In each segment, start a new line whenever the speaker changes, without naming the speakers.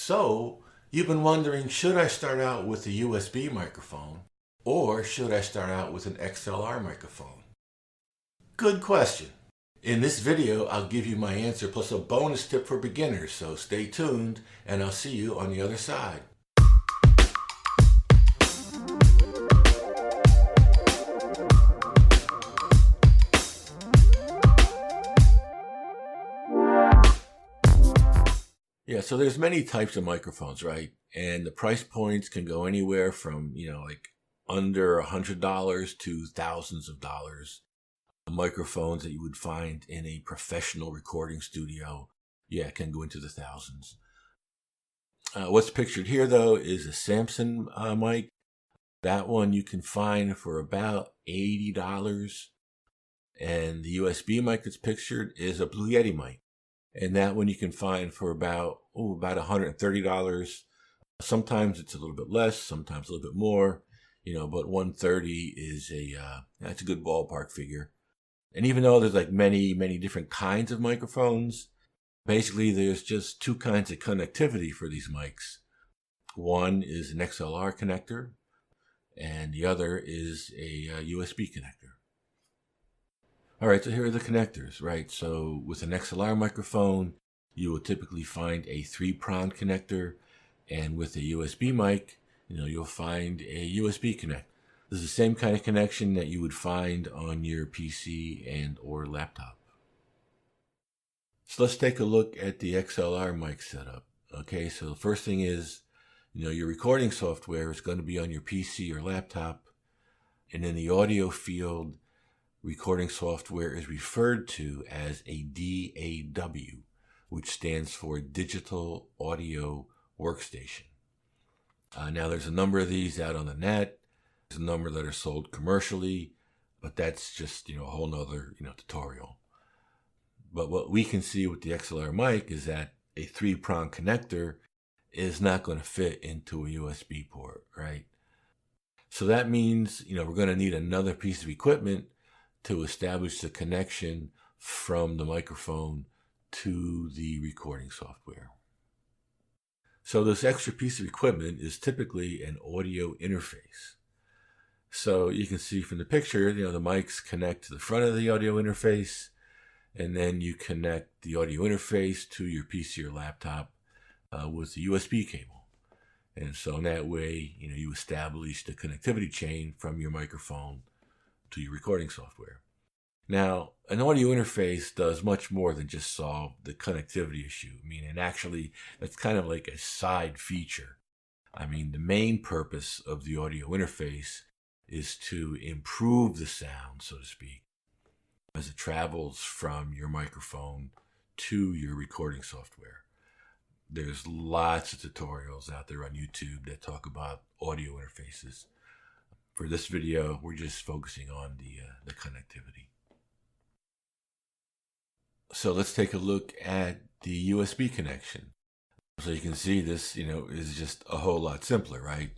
So, you've been wondering, should I start out with a USB microphone or should I start out with an XLR microphone? Good question. In this video, I'll give you my answer plus a bonus tip for beginners, so stay tuned and I'll see you on the other side. Yeah, so there's many types of microphones, right? And the price points can go anywhere from, like under $100 to thousands of dollars. Microphones that you would find in a professional recording studio, can go into the thousands. What's pictured here, though, is a Samson mic. That one you can find for about $80. And the USB mic that's pictured is a Blue Yeti mic. And that one you can find for about $130. Sometimes it's a little bit less, sometimes a little bit more, but $130 is that's a good ballpark figure. And even though there's like many, many different kinds of microphones, basically there's just two kinds of connectivity for these mics. One is an XLR connector, and the other is a USB connector. All right, so here are the connectors, right? So with an XLR microphone, you will typically find a 3-prong connector, and with a USB mic, you'll find a USB connector. This is the same kind of connection that you would find on your PC and or laptop. So let's take a look at the XLR mic setup. Okay, so the first thing is, your recording software is going to be on your PC or laptop, and in the audio field, recording software is referred to as a DAW, which stands for Digital Audio Workstation. Now there's a number of these out on the net. There's a number that are sold commercially, but that's just, a whole nother, tutorial. But what we can see with the XLR mic is that a 3-prong connector is not going to fit into a USB port, right? So that means, we're going to need another piece of equipment to establish the connection from the microphone to the recording software. So this extra piece of equipment is typically an audio interface. So you can see from the picture, the mics connect to the front of the audio interface, and then you connect the audio interface to your PC or laptop with the USB cable. And so in that way, you establish the connectivity chain from your microphone to your recording software. Now, an audio interface does much more than just solve the connectivity issue. And actually, that's kind of like a side feature. The main purpose of the audio interface is to improve the sound, so to speak, as it travels from your microphone to your recording software. There's lots of tutorials out there on YouTube that talk about audio interfaces. For this video, we're just focusing on the connectivity. So let's take a look at the USB connection. So you can see this, is just a whole lot simpler, right?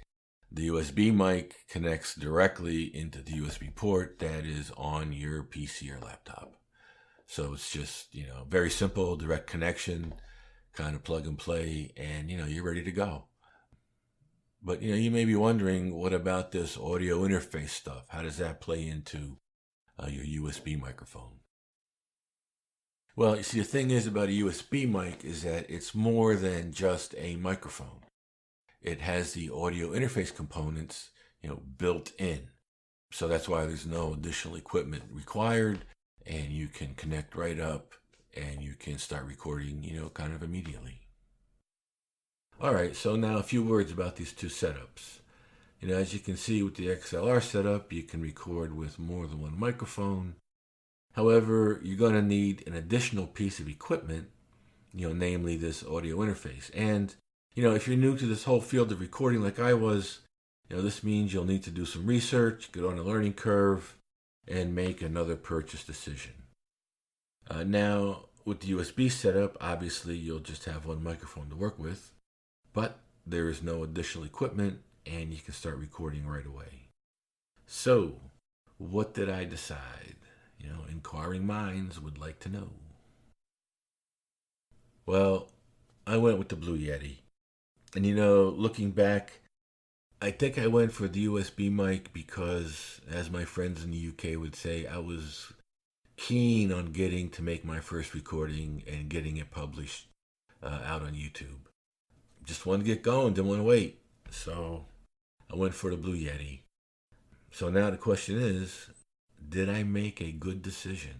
The USB mic connects directly into the USB port that is on your PC or laptop. So it's just, very simple, direct connection, kind of plug and play, and, you're ready to go. But, you may be wondering, what about this audio interface stuff? How does that play into your USB microphone? Well, you see, the thing is about a USB mic is that it's more than just a microphone. It has the audio interface components, built in. So that's why there's no additional equipment required, and you can connect right up and you can start recording, kind of immediately. All right, so now a few words about these two setups. As you can see with the XLR setup, you can record with more than one microphone. However, you're going to need an additional piece of equipment, namely this audio interface. And, if you're new to this whole field of recording like I was, this means you'll need to do some research, get on a learning curve, and make another purchase decision. Now, with the USB setup, obviously you'll just have one microphone to work with, but there is no additional equipment, and you can start recording right away. So, what did I decide? Inquiring minds would like to know. Well, I went with the Blue Yeti. And looking back, I think I went for the USB mic because, as my friends in the UK would say, I was keen on getting to make my first recording and getting it published out on YouTube. Just wanted to get going, didn't want to wait. So I went for the Blue Yeti. So now the question is, did I make a good decision?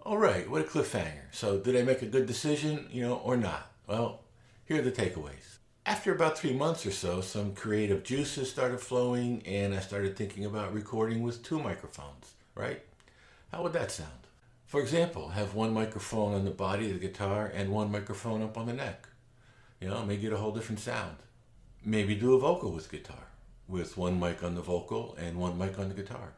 All right, what a cliffhanger. So did I make a good decision, or not? Well, here are the takeaways. After about 3 months or so, some creative juices started flowing, and I started thinking about recording with 2 microphones, right? How would that sound? For example, have 1 microphone on the body of the guitar and 1 microphone up on the neck. May get a whole different sound. Maybe do a vocal with guitar, with 1 mic on the vocal and 1 mic on the guitar.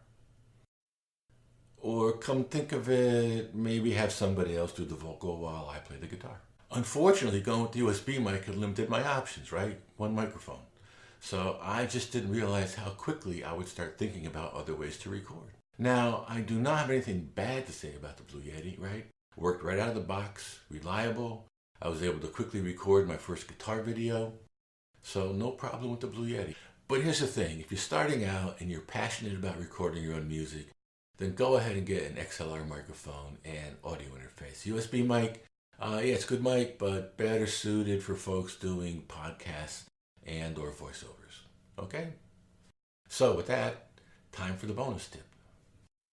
Or come think of it, maybe have somebody else do the vocal while I play the guitar. Unfortunately, going with the USB mic had limited my options, right? 1 microphone. So I just didn't realize how quickly I would start thinking about other ways to record. Now, I do not have anything bad to say about the Blue Yeti, right? Worked right out of the box, reliable. I was able to quickly record my first guitar video. So no problem with the Blue Yeti. But here's the thing, if you're starting out and you're passionate about recording your own music, then go ahead and get an XLR microphone and audio interface. USB mic, it's a good mic, but better suited for folks doing podcasts and or voiceovers. Okay? So with that, time for the bonus tip.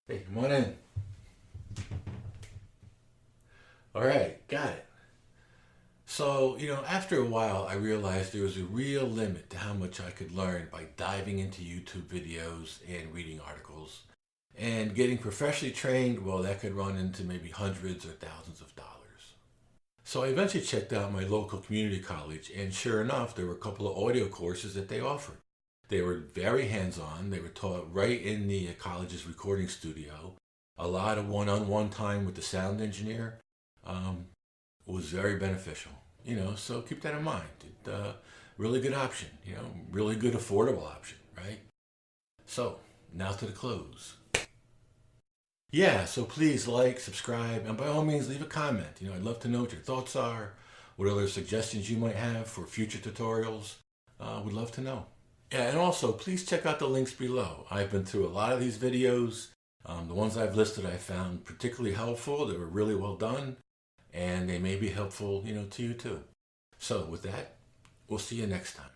Hey, come on in. All right, got it. So, after a while, I realized there was a real limit to how much I could learn by diving into YouTube videos and reading articles. And getting professionally trained, well, that could run into maybe hundreds or thousands of dollars. So I eventually checked out my local community college, and sure enough, there were a couple of audio courses that they offered. They were very hands-on. They were taught right in the college's recording studio. A lot of one-on-one time with the sound engineer was very beneficial. So keep that in mind. Really good option, really good affordable option, right? So now to the close. Yeah, so please like, subscribe, and by all means leave a comment. I'd love to know what your thoughts are, what other suggestions you might have for future tutorials. Would love to know. Yeah, and also please check out the links below. I've been through a lot of these videos. The ones I've listed I found particularly helpful. They were really well done, and they may be helpful, to you too. So with that, we'll see you next time.